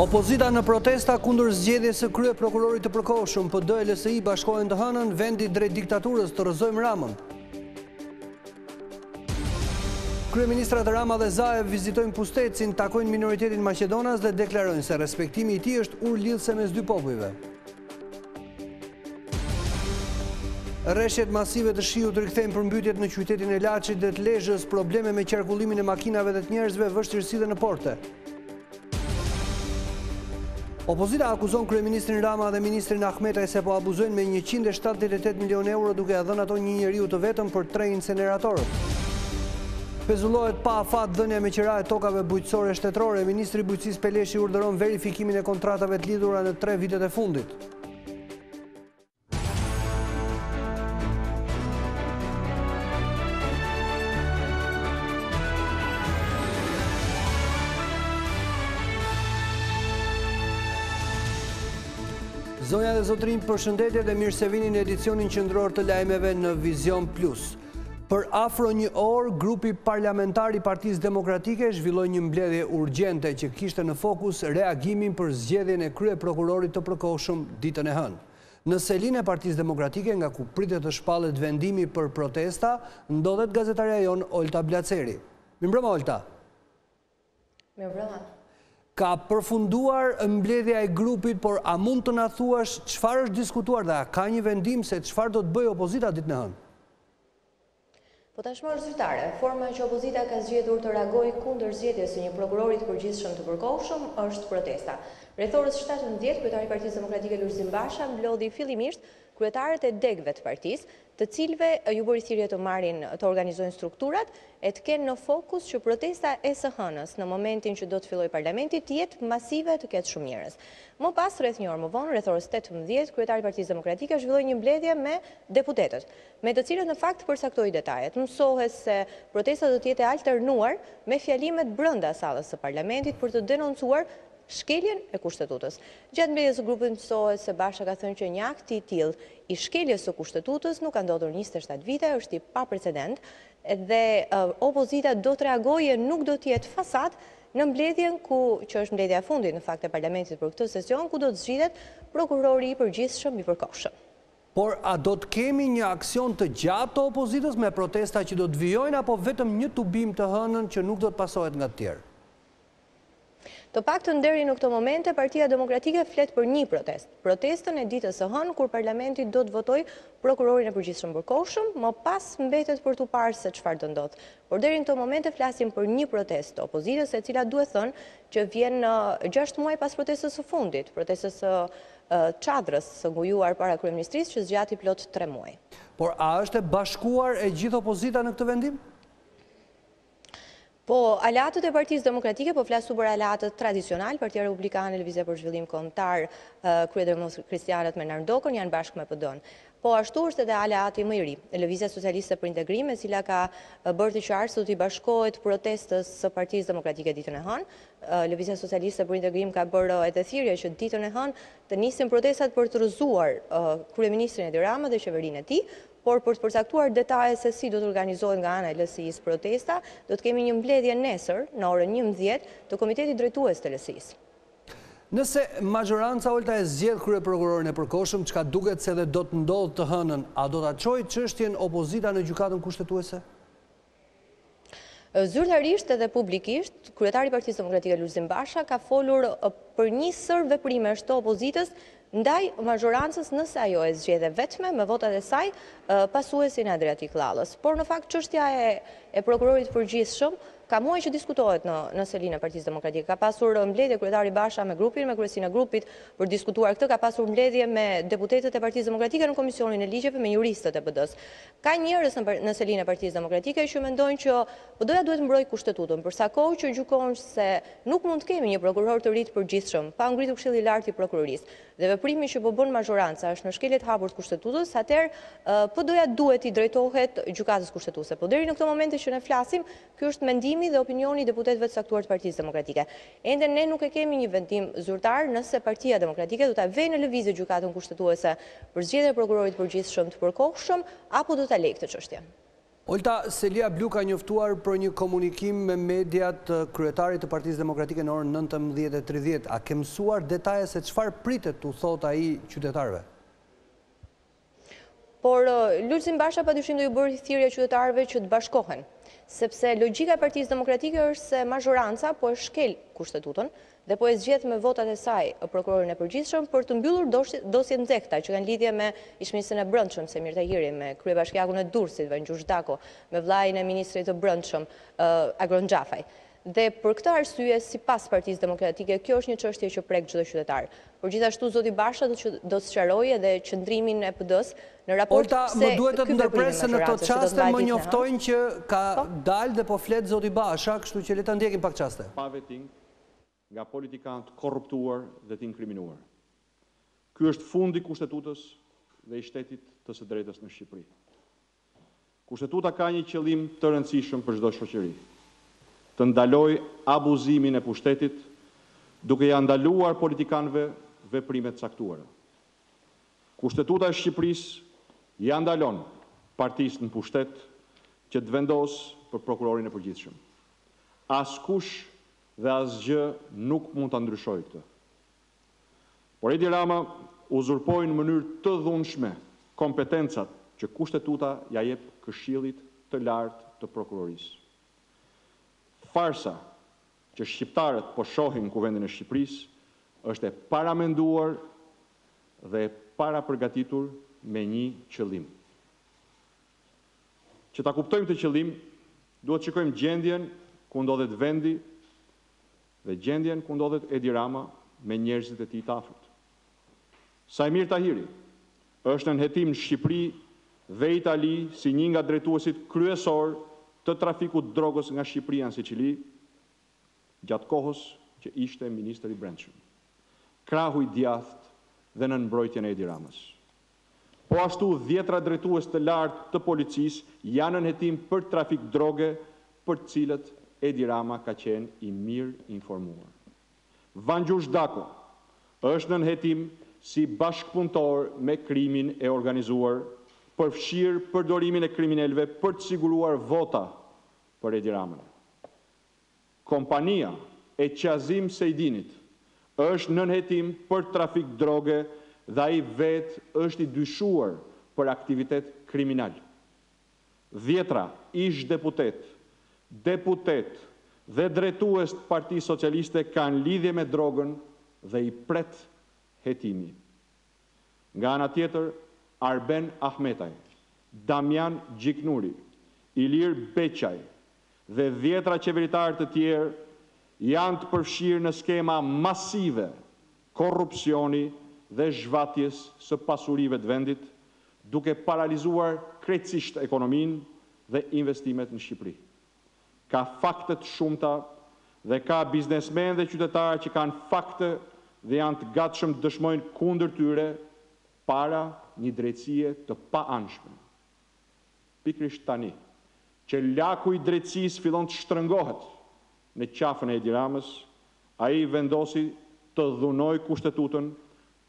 Opozita në protesta kundër zgjedhjes së krye prokurorit të përkohshëm, PD e LSI bashkohen të hënën vendi drejt diktaturës të rrëzojmë Ramën. Kryeministrat Rama dhe Zaev vizitojnë Pustecin, takojnë minoritetin Maqedonas dhe deklarojnë se respektimi i tij është urlidhse mes dy popujve. Rreshtet masive të shiut rikthejnë përmbytjet në qytetin e Laçit dhe të Lezhës, probleme me qarkullimin e makinave dhe të njerëzve, vështirësi dhe në porte. Opozita akuzon kryeministrin Rama dhe ministrin Ahmetaj se po abuzojnë me 178 milion euro duke ia dhënë ato një njeriu të vetëm për 3 inceneratorët. Pezullohet pa afat dhënia me qira e tokave bujqësore shtetërore. Ministri i Bujqësisë Peleshi urdhëron verifikimin e kontratave të lidhura në 3 vitet e fundit. Zonja dhe zotrinj, përshëndetje dhe mirë se vini në edicionin qendror të lajmeve në Vizion Plus. Për afro një orë, grupi parlamentar i Partisë Demokratike zhvilloi një mbledhje urgjente që kishte në fokus reagimin për zgjedhjen e krye prokurorit të përkohshëm ditën e hënë. Në selinë e Partisë Demokratike, nga ku pritet të shpallet vendimi për protesta, ndodhet gazetarja jon Olta Blaceri. Mirëmbrëma Olta. Mirëmbrëma. Ka përfunduar mbledhja e grupit, por a mund të na thuash çfarë është diskutuar dhe a ka një vendim se çfarë do të bëjë opozita ditën e hënë? Po tashmë është zyrtare, forma që opozita ka zgjedhur të reagojë kundër zgjedhjes së një prokurori të përgjithshëm të përkohshëm është protesta. Rreth orës 17, kryetari i Partisë Demokratike Lulzim Basha mblodhi fillimisht kryetarët e degëve të partisë, të cilëve ju bëri thirrje të marrin të organizojnë strukturat e të kenë në fokus që protesta e së hënës në momentin që do të fillojë parlamenti të jetë masive, të ketë shumë njerëz. Më pas, rreth një orë më vonë, rreth orës 18, kryetari i Partisë Demokratike zhvilloi një mbledhje me deputetët, me të cilët në fakt përcaktoi detajet. Mësohet se protesta do të jetë alternuar me fjalimet brenda sallës së parlamentit për të denoncuar shkeljen e kushtetutës. Gjatë mbledhjes së grupit mësohet se Basha ka thënë që një akt i tillë i shkeljes së kushtetutës nuk ka ndodhur 27 vite, është i paprecedent dhe opozita do të reagojë, nuk do të jetë fasad në mbledhjen që është mbledhja e fundit në fakt e parlamentit për këtë sesion, ku do të zgjidhet prokurori i përgjithshëm i përkohshëm. Por a do të kemi një aksion të gjatë të opozitës me protesta që do të vijojnë apo vetëm një tubim të hënën që nuk do të pasohet nga të tjerë? Të paktën deri në këto momente, Partia Demokratike flet për një protestën e ditës së hënë, kur parlamenti do të votojë prokurorin e përgjithshëm përkohshëm, më pas mbetet për tu parë se çfarë do ndodh. Por deri në këto momente flasim për një protestë të opozitës, e cila duhet thënë që vjen 6 muaj pas protestës së fundit, protestës së çadrës së ngujuar para kryeministrisë që zgjati plot 3 muaj. Por a është e bashkuar e gjithë opozita në këtë vendim? Po, aleatët e Partisë Demokratike, po flasu për aleatët tradicional, Partia Republikane, Lëvizja për Zhvillim Kombëtar, Kryedemokristjanët me Ndokën janë bashkë me PD-n. Po ashtu është edhe aleati më i ri, Lëvizja Socialiste për Integrim, e cila ka bërë të qartë se do t'i bashkohet protestës së Partisë Demokratike ditën e hënë. Lëvizja Socialiste për Integrim ka bërë edhe thirrje që ditën e hënë të nisin protestat për të rrëzuar kryeministrin Edi Rama dhe qeverinë e tij. Por për të përcaktuar detaje se si do të organizohet nga ana e LSI-s protesta, do të kemi një mbledhje nesër në orën 11 të Komitetit Drejtues të LSI-s. Nëse majoranca Olta e zgjedh kryeprokurorin e përkohshëm, çka duket se dhe do të ndodhë të hënën, a do ta çojë çështjen opozita në gjykatën kushtetuese? Zyrtarisht edhe publikisht, kryetari i Partisë Demokratike Lulzim Basha ka folur për një sër veprimesh të opozitës ndaj majorancës nëse ajo e zgjedhe vetme me votat e saj pasuesin Adriatik Llallës. Por në fakt çështja e prokurorit përgjithshëm ka muaj që diskutohet në selinë e Partisë Demokratike. Ka pasur mbledhje kryetari Basha me grupin, me kryesinë e grupit për diskutuar këtë, ka pasur mbledhje me deputetët e Partisë Demokratike në Komisionin e Ligjeve me juristët e PD-s. Ka njerëz në selinë e Partisë Demokratike që mendojnë që PD-ja duhet mbrojë kushtetutën, përsa kohë që gjykon se nuk mund të kemi një prokuror të ri të përgjithshëm pa ngritur Këshilli i Lartë i Prokurorisë. Dhe veprimi që po bën majoranca është në shkelje të hapur të kushtetutës, atëherë PD-ja duhet i drejtohet gjykatës kushtetuese. Po deri në këtë moment që ne flasim, ky është mendimi dhe opinioni i deputetëve të caktuar të Partisë Demokratike. Ende ne nuk e kemi një vendim zyrtar nëse Partia Demokratike do ta vënë në lëvizje gjykatën kushtetuese për zgjedhjen e prokurorit përgjithshëm të përkohshëm apo do ta lejë këtë çështje. Olta, Selia Blu ka njoftuar për një komunikim me mediat kryetarit të Partisë Demokratike në orën 19:30. A ke mësuar detaje se çfarë pritet t'u thot ai qytetarëve? Por Lulzim Basha padyshim do ju bëri thirrje qytetarëve që të bashkohen, sepse logjika e Partisë Demokratike është se mazhoranca po e shkel kushtetutën dhe po e zgjedh me votat e saj prokurorin e përgjithshëm për të mbyllur dosjet nxehta që kanë lidhje me ish-ministrin e brendshëm Semir Tahiri, me kryebashkiakun e Durrësit Vanxhush Dako, me vllain e ministrit të brendshëm Agron Xhafaj. Dhe për këtë arsye, sipas Partisë Demokratike, kjo është një çështje që prek çdo qytetar. Por gjithashtu zoti Basha do të sqarojë edhe qëndrimin e PD-s në raport Olta, më duhet të ndërpresë në këtë çaste më njoftojnë që ka dalë dhe po flet zoti Basha, kështu që le ta ndjekim pak çaste. Pa veting nga politikanët korruptuar dhe të inkriminuar. Ky është fundi i kushtetutës dhe i shtetit të së drejtës në Shqipëri. Kushtetuta ka një qëllim të rëndësishëm për çdo shoqëri: të ndaloj abuzimin e pushtetit, duke ja ndaluar politikanëve veprimet caktuara. Kushtetuta e Shqipërisë ja ndalon partisë në pushtet që të vendosë për prokurorin e përgjithshëm. Askush dhe asgjë nuk mund ta ndryshojë këtë. Por Edi Rama uzurpoi në mënyrë të dhunshme kompetencat që kushtetuta ja jep Këshillit të Lartë të Prokurorisë. Farsa që shqiptarët po shohin në Kuvendin e Shqipërisë është e paramenduar dhe e parapërgatitur me një qëllim. Që ta kuptojmë këtë qëllim, duhet të shikojmë gjendjen ku ndodhet vendi dhe gjendjen ku ndodhet Edi Rama me njerëzit e tij të afërt. Semir Tahiri është në hetim në Shqipëri dhe Itali si një nga drejtuesit kryesor të trafikut drogës nga Shqipëria në Siçili, gjatë kohës që ishte ministri i brendshëm. Krahu i djathtë dhe në mbrojtjen e Edi Ramës. Po ashtu 10 drejtues të lartë të policisë janë në hetim për trafik droge, për të cilët Edi Rama ka qenë i mirë informuar. Vanxhush Dako është në hetim si bashkëpunëtor me krimin e organizuar, përfshirë përdorimin e kriminalëve për të siguruar vota për Edi Ramën. Kompania e Qazim Sejdinit është nën hetim për trafik droge dhe ai vetë është i dyshuar për aktivitet kriminal. 10 ish deputet dhe drejtues të Partisë Socialiste kanë lidhje me drogën dhe i pret hetimi. Nga ana tjetër, Arben Ahmetaj, Damian Gjiknuri, Ilir Beqaj dhe 10 qeveritarë të tjerë janë të përfshirë në skema masive korrupsioni dhe zhvatjes së pasurive të vendit, duke paralizuar krejtësisht ekonominë dhe investimet në Shqipëri. Ka fakte të shumta dhe ka biznesmen dhe qytetarë që kanë fakte dhe janë të gatshëm të dëshmojnë kundër tyre para një drejtësie të paanshme. Pikërisht tani, që laku i drejtësisë fillon të shtrëngohet në qafën e Edi Ramës, ai vendosi të dhunojë kushtetutën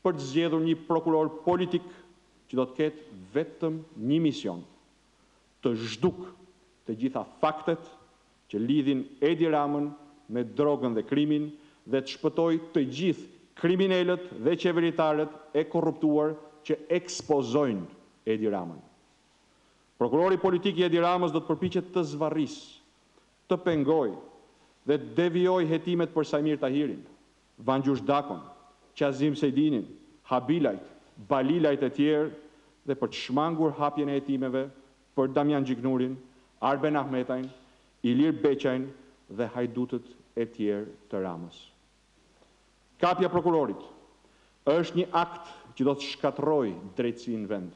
për të zgjedhur një prokuror politik që do të ketë vetëm një mision: të zhduk të gjitha faktet që lidhin Edi Ramën me drogën dhe krimin dhe të shpëtojë të gjithë kriminalët dhe qeveritarët e korruptuar që ekspozojnë Edi Ramën. Prokurori politik i Edi Ramës do të përpiqet të zvarrisë, të pengojë dhe të devijojë hetimet për Semir Tahirin, Vanxhush Dakon, Qazim Sejdinin, Habilajt, Balilajt e tjerë dhe për të shmangur hapjen e hetimeve për Damian Gjiknurin, Arben Ahmetajn, Ilir Beqajn dhe hajdutët e tjerë të Ramës. Kapja prokurorit është një akt që do të shkatërrojë drejtësinë në vend,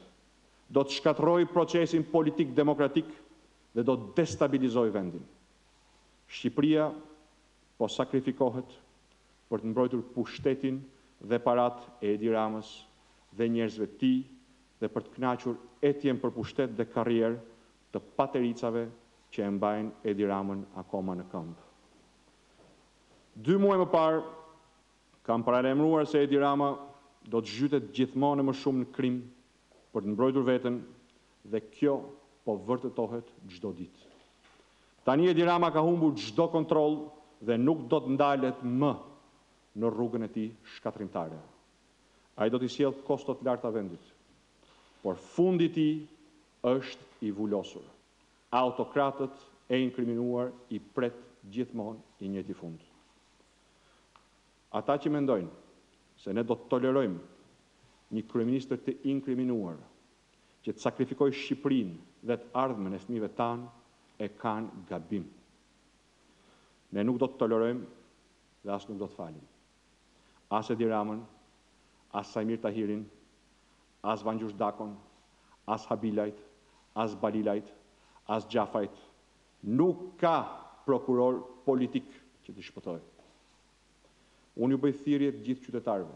do të shkatërrojë procesin politik demokratik dhe do të destabilizojë vendin. Shqipëria po sakrifikohet për të mbrojtur pushtetin dhe paratë e Edi Ramës dhe njerëzve të tij dhe për të kënaqur etjen për pushtet dhe karrierë të patericave që e mbajnë Edi Ramën akoma në këmbë. 2 muaj më parë kam paralajmëruar se Edi Rama do të zhytet gjithmonë më shumë në krim për të mbrojtur veten dhe kjo po vërtetohet çdo ditë. Tani Edi Rama ka humbur çdo kontroll dhe nuk do të ndalet më në rrugën e tij shkatrimtare. Ai do t'i sjellë kostot larta vendit, por fundi i tij është i vulosur. Autokratët e inkriminuar i pret gjithmonë i njëjti fund. Ata që mendojnë se ne do të tolerojmë një kryeministër të inkriminuar që të sakrifikojë Shqipërinë dhe të ardhmen e fëmijëve tanë e kanë gabim. Ne nuk do të tolerojmë dhe as nuk do të falim. As Edi Ramën, as Sajmir Tahirin, as Vangjush Dakon, as Habilajt, as Balilajt, as Gjafajt. Nuk ka prokuror politik që të shpëtojë. Unë ju bëj thirrje të gjithë qytetarëve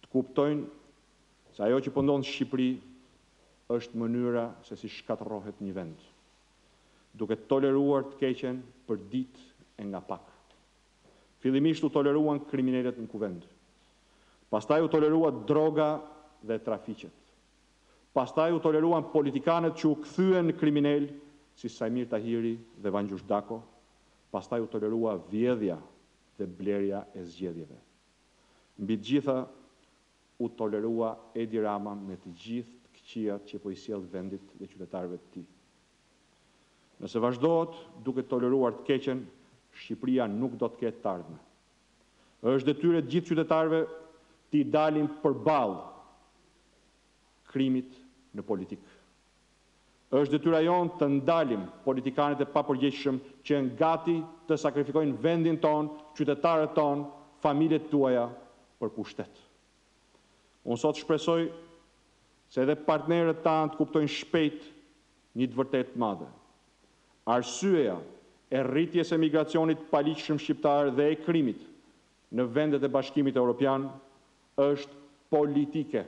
të kuptojnë se ajo që po ndodh në Shqipëri është mënyra se si shkatërrohet një vend, duke toleruar të keqen për ditë e nga pak. Fillimisht u toleruan kriminalet në kuvend. Pastaj u tolerua droga dhe trafiqet. Pastaj u toleruan politikanët që u kthyen në kriminal si Sajmir Tahiri dhe Vangjush Dako. Pastaj u tolerua vjedhja dhe blerja e zgjedhjeve. Mbi të gjitha u tolerua Edi Rama me të gjithë të këqijat që po i sjell vendit dhe qytetarëve të tij. Nëse vazhdohet duke toleruar të keqen, Shqipëria nuk do të ketë të ardhme. Është detyrë të gjithë qytetarëve të i dalin përballë krimit në politikë. Është detyra jonë të ndalim politikanët e papërgjegjshëm që janë gati të sakrifikojnë vendin ton, qytetarët ton, familjet tuaja për pushtet. Unë sot shpresoj se edhe partnerët tanë të kuptojnë shpejt një të vërtetë të madhe. Arsyeja e rritjes e migracionit paligjshëm shqiptar dhe e krimit në vendet e Bashkimit Evropian është politike.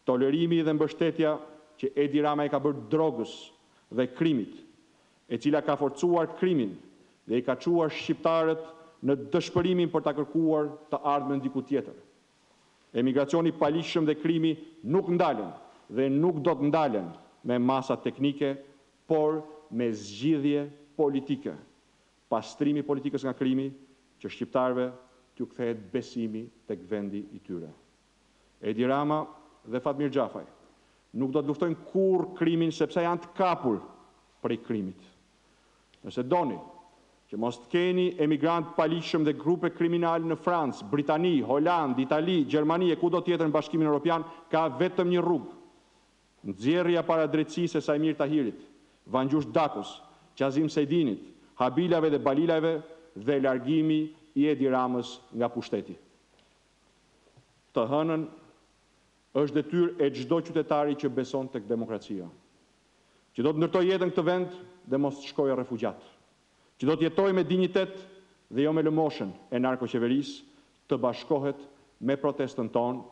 Tolerimi dhe mbështetja që Edi Rama i ka bërë drogës dhe krimit, e cila ka forcuar krimin dhe i ka çuar shqiptarët në dëshpërimin për ta kërkuar të ardhmen diku tjetër. Emigracioni paligjshëm dhe krimi nuk ndalen dhe nuk do të ndalen me masa teknike, por me zgjidhje politike. Pastrimi politikës nga krimi që shqiptarëve t'ju kthehet besimi tek vendi i tyre. Edi Rama dhe Fatmir Gjafaj nuk do të luftojnë kurrë krimin sepse janë të kapur prej krimit. Nëse doni që mos të keni emigrant paligjshëm dhe grupe kriminale në Francë, Britani, Holand, Itali, Gjermani e kudo tjetër në Bashkimin Evropian, ka vetëm një rrugë. Nxjerrja para drejtësisë së Sajmir Tahirit, Vangjush Dakos, Qazim Sejdinit, Habilave dhe Balilave dhe largimi i Edi Ramës nga pushteti. Të hënën është detyrë e çdo qytetari që beson tek demokracia, që do të ndërtojë jetën këtë vend dhe mos të shkojë refugjat, që do të jetojë me dinjitet dhe jo me lëmoshën e narkoqeverisë, të bashkohet me protestën tonë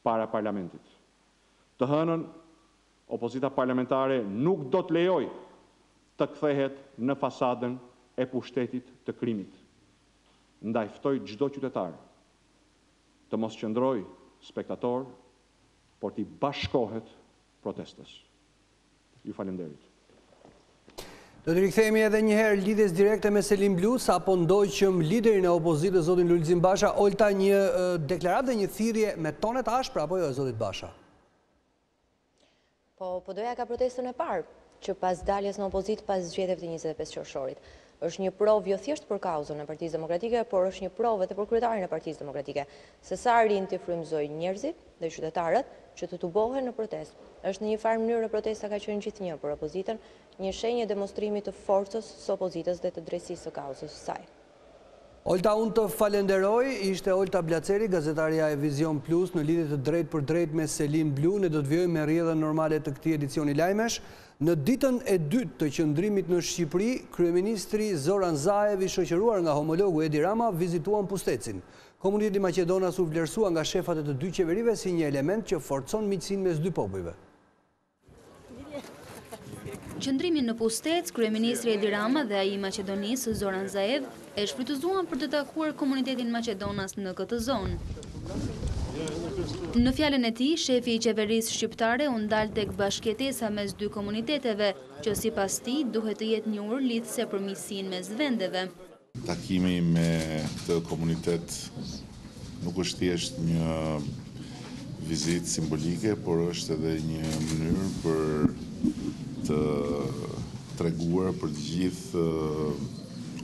para parlamentit. Të hënën, opozita parlamentare nuk do të lejojë të kthehet në fasadën e pushtetit të krimit. Ndaj ftoj çdo qytetar të mos qëndrojë spektator, por t'i bashkohet protestës. Ju falenderit. Do të rikthehemi edhe një herë lidhjes direkte me Selim Blu, sapo ndoqëm liderin e opozitës zotin Lulzim Basha. Olta, një deklaratë dhe një thirrje me tonet ashpra apo jo, zotit Basha? Po doja ka protestën e parë, që pas daljes në opozit pas zgjedhjeve të 25 qershorit. Është një provë jo thjesht për kauzën e Partisë Demokratike, por është një provë edhe për kryetarin e Partisë Demokratike, se sa arrin të frymëzojë njerëzit dhe qytetarët që të tubohen në protestë. Është në një farë mënyrë protesta ka qenë gjithnjë për opozitën, një shenjë demonstrimi të forcës së opozitës dhe të drejtësisë së kauzës së saj. Olta, unë të falenderoj, ishte Olta Blaceri, gazetaria e Vizion Plus, në lidhje të drejt për drejt me Selim Blu. Ne do të vijojmë me rrjedhën normale të këtij edicioni lajmesh. Në ditën e dytë të qëndrimit në Shqipëri, kryeministri Zoran Zaev, i shoqëruar nga homologu Edi Rama, vizituan Pustecin. Komuniteti Maqedonas u vlerësua nga shefat e të dy qeverive si një element që forcon miqësinë mes dy popujve. Qëndrimin në Pustec, kryeministri Edi Rama dhe ai i Maqedonisë Zoran Zaev e shfrytëzuan për të takuar komunitetin Maqedonas në këtë zonë. Në fjalën e tij, shefi i qeverisë shqiptare u ndal tek bashkëjetesa mes dy komuniteteve, që sipas tij duhet të jetë një ur lidhse për miqësinë mes vendeve. Takimi me këtë komunitet nuk është thjesht një vizitë simbolike, por është edhe një mënyrë për të treguar për të gjithë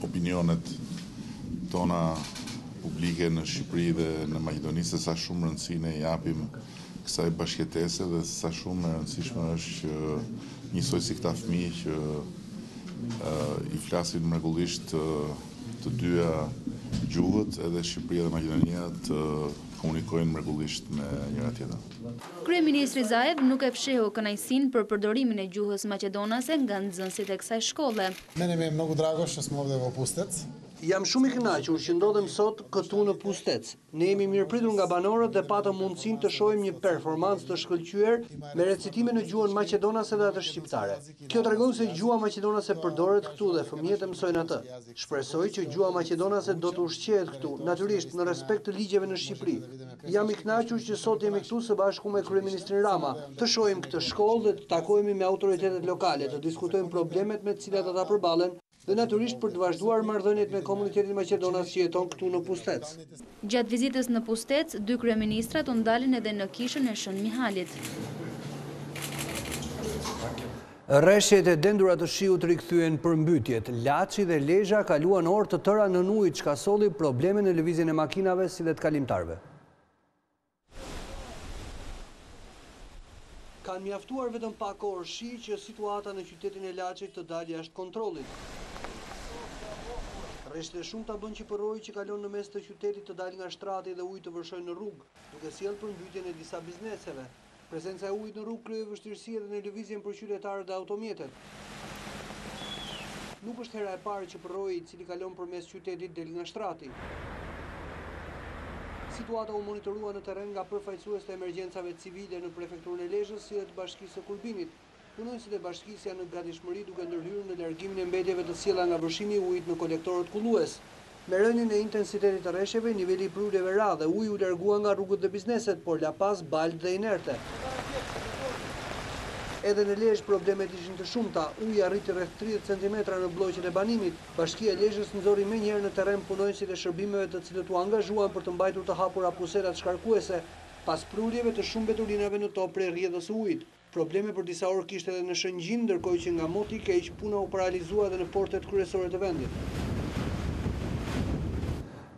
opinionet tona publike në Shqipëri dhe në Maqedoni se sa shumë rëndësi ne japim kësaj bashkëjetese dhe sa shumë e rëndësishme është që njësoj si këta fëmijë që i flasin mrekullisht të dyja gjuhët, edhe Shqipëria dhe Maqedonia të komunikojnë mrekullisht me njëra tjetrën. Kryeministri Zaev nuk e fshehu kënaqësinë për përdorimin e gjuhës maqedonase nga nxënësit e kësaj shkolle. Mene me mnogo drago što smo ovdje u Pustec. Jam shumë i kënaqur që ndodhem sot këtu në Pustec. Ne jemi mirëpritur nga banorët dhe patëm mundësinë të shohim një performancë të shkëlqyer me recitime në gjuhën maqedonase dhe atë shqiptare. Kjo tregon se gjuha maqedonase përdoret këtu dhe fëmijët e mësojnë atë. Shpresoj që gjuha maqedonase do të ushqehet këtu, natyrisht në respekt të ligjeve në Shqipëri. Jam i kënaqur që sot jemi këtu së bashku me kryeministrin Rama, të shohim këtë shkollë dhe të takohemi me autoritetet lokale, të diskutojmë problemet me të cilat ata përballen dhe natyrisht për të vazhduar marrëdhëniet me komunitetin maqedonas që jeton këtu në Pustec. Gjatë vizitës në Pustec, dy kryeministrat u ndalën edhe në kishën e Shën Mihalit. Rreshjet e dendura të shiut rikthyen përmbytjet. Laçi dhe Lezhë kaluan orë të tëra nën ujë, çka solli probleme në lëvizjen e makinave si dhe të kalimtarëve. Kanë mjaftuar vetëm pak orë shi që situata në qytetin e Laçit të dalë jashtë kontrollit. Rreshtet e shumta bën që përrojë që kalon në mes të qytetit të dalë nga shtrati dhe ujë të vërshojnë në rrugë, duke sjellë përmbytjen e disa bizneseve. Prezenca e ujit në rrugë krye vështirësi edhe në lëvizjen për qytetarët dhe automjetet. Nuk është hera e parë që përroji i cili kalon përmes qytetit del nga shtrati. Situata u monitorua në terren nga përfaqësues të emergjencave civile në prefekturën e Lezhës si dhe të bashkisë së Kurbinit. Punonësit e bashkisë janë në gatishmëri duke ndërhyrë në largimin e mbetjeve të sjella nga vërshimi i ujit në kolektorët kullues. Me rënien e intensitetit të rreshjeve, niveli i prurjeve ra dhe uji u largua nga rrugët dhe bizneset, por la pas baltë dhe inerte. Edhe në Lezhë problemet ishin të shumta, uji arriti rreth 30 cm në blloqet e banimit. Bashkia e Lezhës nxorri menjëherë në terren punonësit e shërbimeve të cilët u angazhuan për të mbajtur të hapura pusetat shkarkuese, pas prurjeve të shumë veturinave në top prej rrjedhës së ujit. Probleme për disa orë kishte edhe në Shëngjin, ndërkohë që nga moti i keq puna u paralizua edhe në portet kryesore të vendit.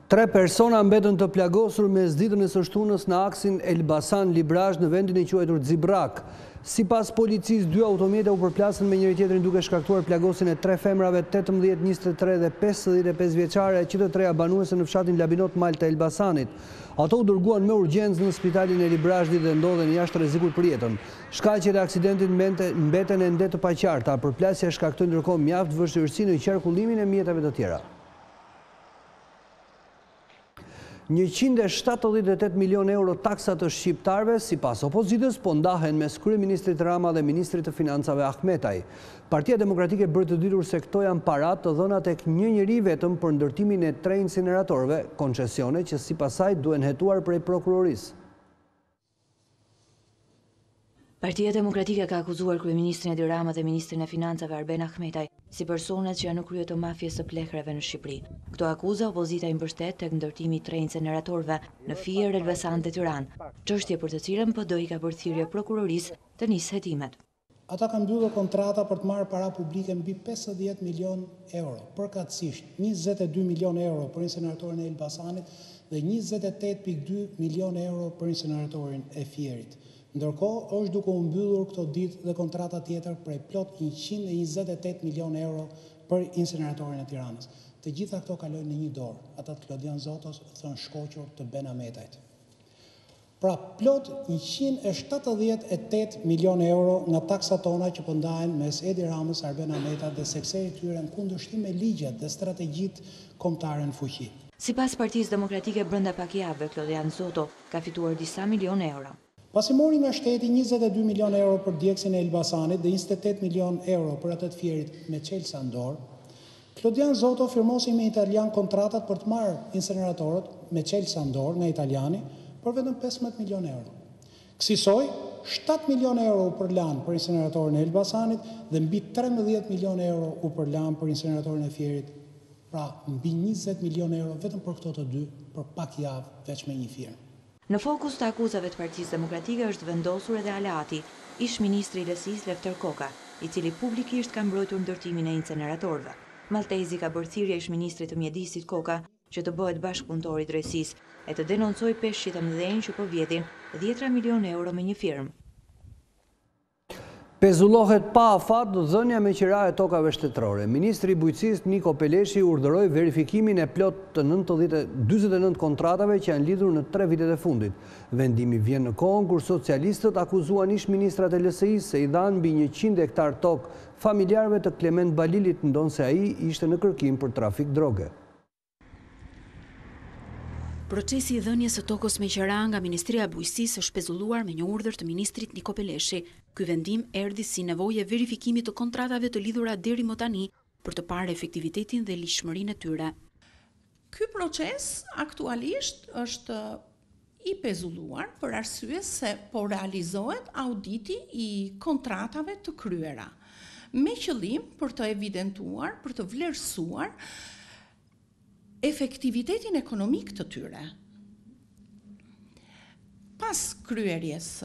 3 persona mbetën të plagosur mes ditën e së shtunës në aksin Elbasan-Librazh në vendin e quajtur Xibrak. Sipas policisë, 2 automjete u përplasën me njëri tjetrin duke shkaktuar plagosjen e 3 femrave 18, 23 dhe 55 vjeçare, që të treja banuese në fshatin Labinot Mal të Elbasanit. Ato u dërguan me urgjencë në spitalin e Librazhit dhe ndodhen jashtë rrezikut për jetën. Shkaqet e aksidentit mbeten ende të paqarta. Përplasja shkaktoi ndërkohë mjaft vështirësi në qarkullimin e mjeteve të tjera. 178 milion euro taksa të shqiptarve, sipas opozitës, po ndahen mes kryeministrit Rama dhe ministrit të financave Ahmetaj. Partia Demokratike bërë të ditur se këto janë parat të dhëna tek një njeri vetëm për ndërtimin e 3 incineratorëve, koncesione që sipas saj duhen hetuar prej prokurorisë. Partia Demokratike ka akuzuar kryeministrin Edi Rama dhe ministrin e financave Arben Ahmetaj si personat që janë në krye të mafjes së plehrave në Shqipëri. Këto akuza opozita i mbështet tek ndërtimi i 3 incineratorëve në Fier, Elbasan dhe Tiranë, çështje për të cilën PD i ka bërë thirrje prokurorisë të nisë hetimet. Ata kanë mbyllur kontrata për të marrë para publike mbi 50 milion euro, përkatësisht 22 milion euro për inceneratorin e Elbasanit dhe 28.2 milion euro për inceneratorin e Fierit. Ndërkohë është duke u mbyllur këto ditë dhe kontrata tjetër prej plot 128 milion euro për inceneratorin e Tiranës. Të gjitha këto kalojnë në një dorë, ata të Klodian Zotos thënë shkoqur të Ben Ahmetajt. Pra plot 178 milion euro nga taksat tona që pëndahen mes Edi Ramës, Arben Ahmetajt dhe sekserit tyre në kundërshtim me ligjet dhe strategjitë kombëtare në fuqi. Sipas Partisë Demokratike, brenda pak javëve Klodian Zoto ka fituar disa milion euro. Pasi mori nga shteti 22 milion euro për djegësin e Elbasanit dhe 28 milion euro për atë të Fierit me Çelsa në dorë, Klodian Zoto firmosi me italian kontratat për të marrë inceneratorët me Çelsa në dorë nga italiani, për vetëm 15 milion euro. Kësaj, 7 milion euro u përlan për inseneratorin e Elbasanit dhe mbi 13 milion euro u përlan për inseneratorin e Fierit. Pra, mbi 20 milion euro vetëm për këto të dy, për pak javë veç me një firmë. Në fokus të akuzave të Partisë Demokratike është vendosur edhe Alati, ish ministri i Lësisë Lefter Koka, i cili publikisht ka mbrojtur ndërtimin e inceneratorëve. Maltezi ka bërë thirrje ish ministrit të mjedisit Koka që të bëhet bashkëpunëtor i drejtësisë e të denoncoj peshqit të mëdhenj që po vjedhin 10 milion euro me një firmë. Pezullohet pa afat dhënia me qira e tokave shtetërore. Ministri i Bujqësisë Niko Peleshi urdhëroi verifikimin e plot të 49 kontratave që janë lidhur në 3 vitet e fundit. Vendimi vjen në kohën kur socialistët akuzuan ish ministrat e LSI-së se i dhanë mbi 100 hektar tokë familjarëve të Klement Balilit, ndonse ai ishte në kërkim për trafik droge. Procesi i dhënies së tokës me qira nga Ministria e Bujqësisë është pezulluar me një urdhër të ministrit Niko Peleshi. Ky vendim erdhi si nevojë e verifikimit të kontratave të lidhura deri më tani për të parë efektivitetin dhe ligjshmërinë e tyre. Ky proces aktualisht është i pezulluar për arsye se po realizohet auditi i kontratave të kryera, me qëllim për të evidentuar, për të vlerësuar efektivitetin ekonomik të tyre. Pas kryerjes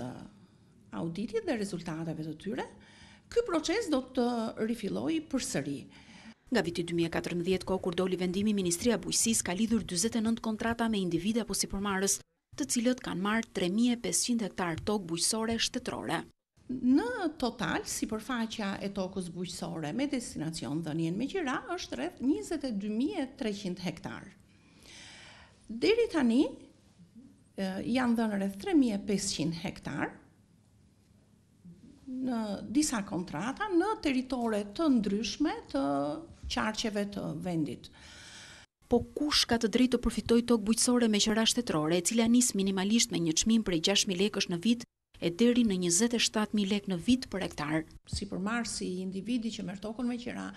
auditit dhe rezultateve të tyre, ky proces do të rifillojë përsëri. Nga viti 2014, kohë kur doli vendimi, Ministria e Bujqësisë ka lidhur 49 kontrata me individe apo sipërmarrës, të cilët kanë marrë 3500 hektar tokë bujqësore shtetërore. Në total, sipërfaqja e tokës bujqësore me destinacion dhënien me qira është rreth 22.300 hektar. Deri tani janë dhënë rreth 3.500 hektar në disa kontrata në teritore të ndryshme të qarqeve të vendit. Po kush ka të drejtë të përfitojë tokë bujqësore me qira shtetërore, e cila nis minimalisht me një çmim prej 6.000 lekësh në vit e deri në 27.000 lekë në vit për hektar. Sipërmarrësi i individi që merr tokën me qira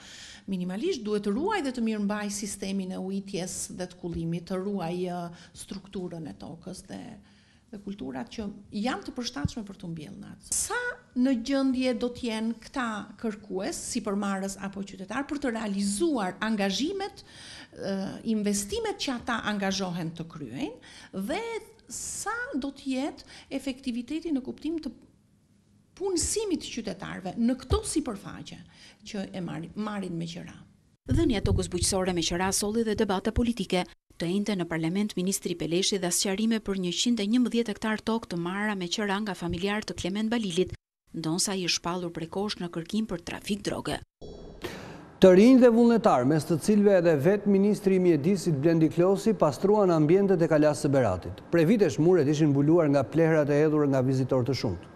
minimalisht duhet të ruaj dhe të mirëmbaj sistemin e ujitjes dhe të kullimit, të ruaj strukturën e tokës dhe kulturat që janë të përshtatshme për të mbjellë në atë. Sa në gjendje do të jenë këta kërkues, sipërmarrës apo qytetar, për të realizuar angazhimet, investimet që ata angazhohen të kryejnë dhe sa do të jetë efektiviteti në kuptim të punësimit të qytetarëve në këto sipërfaqe që e marrin me qira. Dhënia e tokës bujqësore me qira solli dhe debate politike. Të njëjtë në parlament, ministri Peleshi dha sqarime për 111 hektar tokë të marra me qira nga familjarë të Klement Balilit, ndonsa ai është shpallur prekosh në kërkim për trafik droge. Të rinj dhe vullnetar, mes të cilëve edhe vetë ministri i mjedisit Blendi Klosi pastruan ambientet e kalasë së Beratit. Prej vitesh muret ishin mbuluar nga plehrat e hedhur nga vizitorë të shumtë.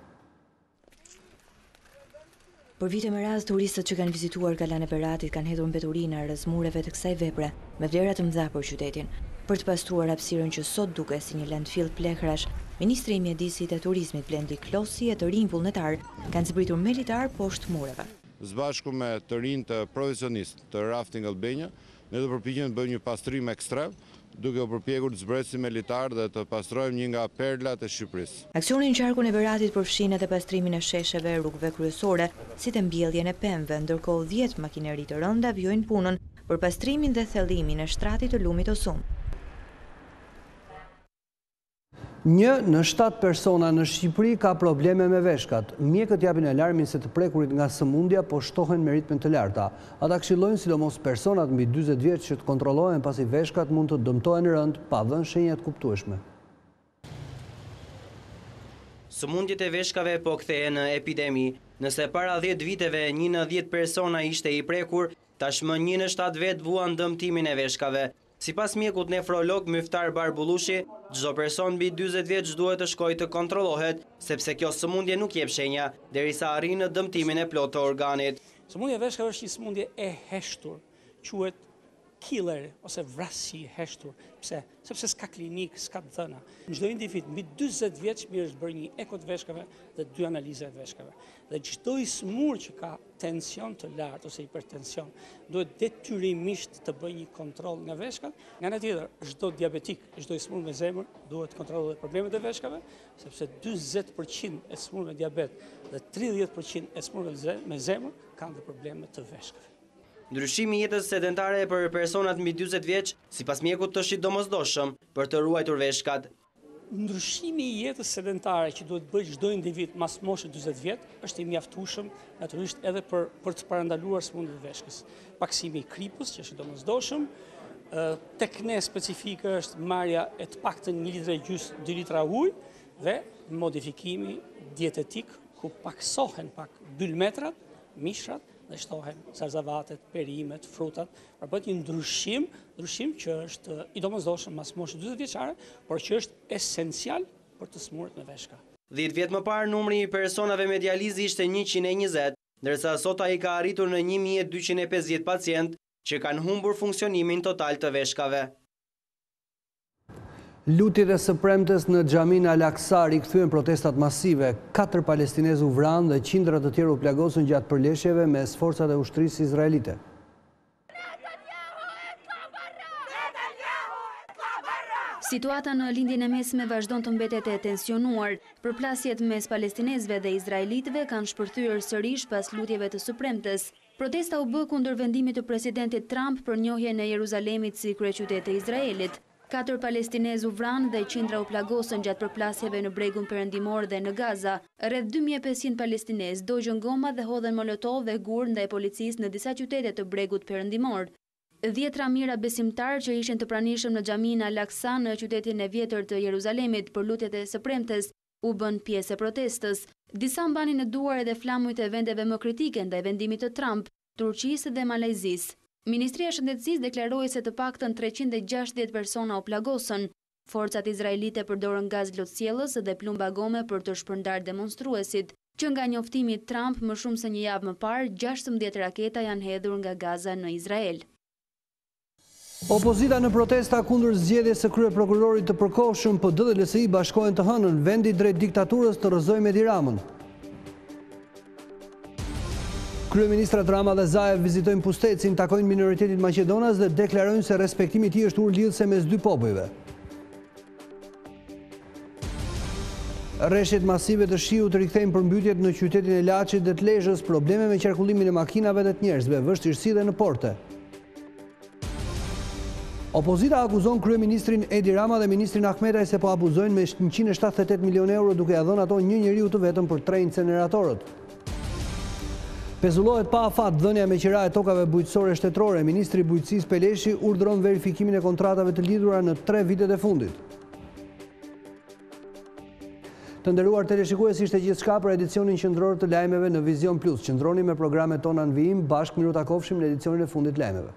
Për vite me radhë, turistët që kanë vizituar Kalan e Beratit kanë hedhur mbeturina rreth mureve të kësaj vepre, me vlera të mëdha për qytetin. Për të pastruar hapësirën që sot duket si një landfill plekrash, ministri i mjedisit e turizmit Blendi Klosi e të rinj vullnetar kanë zbritur me litar poshtë mureve. Zbashku me të rinj të profesionistë të Rafting Albania, ne do përpiqemi të bëjmë një pastrim ekstrem, duke u përpjekur të zbresim me litar dhe të pastrojmë një nga perlat e Shqipërisë. Aksioni në qarkun e Beratit përfshin edhe pastrimin e shesheve e rrugëve kryesore, si të mbjelljen e pemëve, ndërkohë 10 makineri të rënda vjojnë punën për pastrimin dhe thellimin e shtratit të lumit Osum. 1 në 7 persona në Shqipëri ka probleme me veshkat. Mjekët japin alarmin se të prekurit nga sëmundja po shtohen me ritme të larta. Ata këshillojnë sidomos personat mbi 40 vjeç që të kontrollohen pasi veshkat mund të dëmtohen rënd pa dhënë shenja të kuptueshme. Sëmundjet e veshkave po kthehen në epidemi. Nëse para 10 viteve 1 në 10 persona ishte i prekur, tashmë 1 në 7 vet vuan dëmtimin e veshkave. Sipas mjekut nefrolog Myftar Barbullushi, çdo person mbi 40 vjeç duhet të shkojë të kontrollohet, sepse kjo sëmundje nuk jep shenja derisa arrin në dëmtimin e plotë të organit. Sëmundja e veshkave është një sëmundje e heshtur, quhet killer ose vrasësi heshtur. Pse? Sepse s'ka klinik, s'ka dhëna. Në çdo individ mbi 40 vjeç mirë është bërë një eko të veshkave dhe 2 analiza të veshkave. Dhe çdo i smur që ka tension të lartë ose hipertension duhet detyrimisht të bëjë një kontroll nga veshkat. Nga ana tjetër, çdo diabetik, çdo i smur me zemër duhet kontrollohet problemet e veshkave, sepse 40% e smur me diabet dhe 30% e smur me zemër kanë dhe probleme të veshkave. Ndryshimi i jetës sedentare për personat mbi 40 vjeç, sipas mjekut është i domosdoshëm për të ruajtur veshkat. Ndryshimi i jetës sedentare që duhet bëjë çdo individ mas moshës 40 vjet është i mjaftueshëm natyrisht edhe për të parandaluar smundjet e veshkës. Paksimi i kripës që është i domosdoshëm, tek ne specifike është marrja e të paktën 1,5 litra 2 litra ujë dhe modifikimi dietetik ku paksohen pak byllmetrat, mishrat dhe shtohen zarzavatet, perimet, frutat, pra bëhet një ndryshim që është i domosdoshëm mas moshës 40 vjeçare, por që është esencial për të smurët me veshka. 10 vjet më parë numri i personave me dializë ishte 120, ndërsa sot ai ka arritur në 1250 pacient që kanë humbur funksionimin total të veshkave. Lutjet e së premtes në xhamin Al-Aqsa rikthyen protestat masive. 4 palestinezë u vranë dhe qindra të tjerë u plagosën gjatë përleshjeve mes forcat e ushtrisë izraelite. Situata në lindjen e mesme vazhdon të mbetet e tensionuar. Përplasjet mes palestinezëve dhe izraelitëve kanë shpërthyer sërish pas lutjeve të së premtes. Protesta u bë kundër vendimit të presidentit Trump për njohjen e Jeruzalemit si kryeqytet e Izraelit. 4 palestinezë u vranë dhe qindra u plagosën gjatë përplasjeve në bregun perëndimor dhe në Gaza. Rreth 2500 palestinezë dogjën goma dhe hodhen molotov dhe gur ndaj policisë në disa qytete të bregut perëndimor. 10 mijëra besimtarë që ishin të pranishëm në xhamin Al-Aqsa në qytetin e vjetër të Jeruzalemit për lutjet e së premtes u bën pjesë e protestës. Disa mbanin në duar edhe flamujt e vendeve më kritike ndaj vendimit të Trump, Turqisë dhe Malajzisë. Ministria e Shëndetësisë deklaroi se të paktën 360 persona u plagosën. Forcat izraelite përdorën gaz lotësjellës dhe plumba gome për të shpërndar demonstruesit, që nga njoftimi i Trump më shumë se një javë më parë, 16 raketa janë hedhur nga Gaza në Izrael. Opozita në protesta kundër zgjedhjes së kryeprokurorit të përkohshëm PD dhe LSI bashkohen të hënën vendi drejt diktaturës të rrëzojë Edi Ramën. Kryeministrat Rama dhe Zaev vizitojnë Pustecin, takojnë minoritetit Maqedonas dhe deklarojnë se respektimi i tij është urlidhse mes dy popujve. Rreshtet masive të shiut rikthejnë përmbytjet në qytetin e Laçit dhe të Lezhës, probleme me qarkullimin e makinave dhe të njerëzve, vështirësi dhe në porte. Opozita akuzon kryeministrin Edi Rama dhe ministrin Ahmetaj se po abuzojnë me 178 milion euro duke ia dhënë ato një njeriu të vetëm për 3 inceneratorët. Pezullohet pa afat dhënia me qira e tokave bujqësore shtetërore. Ministri i Bujqësisë Peleshi urdhëron verifikimin e kontratave të lidhura në 3 vitet e fundit. Të nderuar teleshikues, ishte gjithçka për edicionin qendror të lajmeve në Vizion Plus. Qëndroni me programet tona në vijim, bashkë miru takofshim në edicionin e fundit lajmeve.